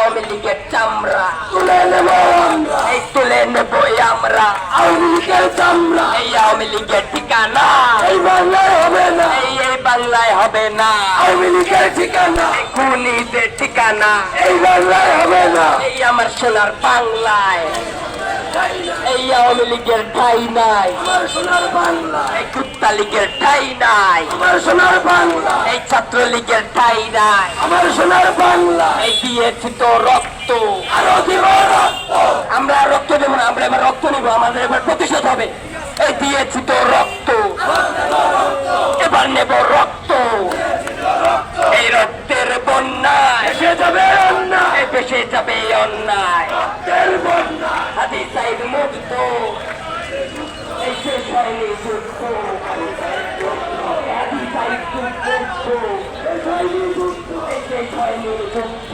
আওয়ামী লীগের চামড়া তুলে নেব আমরা, এই তুলে নেবই আমরা আওয়ামী লীগের চামড়া এই আওয়ামী লীগের ঠিকানা এই বাংলায় হবে না, এই বাংলায় হবে না আওয়ামী লীগের ঠিকানা খুনিদের ঠিকানা এই বাংলায় হবে না। এই আমার সোনার বাংলায় এই আওয়ামী লীগের ঠাই নাই আমার সোনার বাংলা, এই কুত্তা লীগের ঠাই নাই আমার সোনার বাংলা, এই ছাত্র লীগের ঠাই নাই আমার সোনার বাংলা, এই দিয়েছি তো রক্ত আরো দিব রক্ত, আমরা রক্ত দেবো না, আমরা এবার রক্ত নেবো, আমাদের এবার প্রতিশোধ হবে। এই দিয়েছি তো রক্ত, এবার নেব রক্ত। এই রক্তের বন্যায় এসে যাবে অন্যায়, এই ভেসে যাবে অন্যায়। তেল বন্যা, হাতি সাইড মুক্ত, এই শেষ হয়নি যুদ্ধ। হাতি সাইড মুক্ত, এই শেষ হয়নি যুদ্ধ।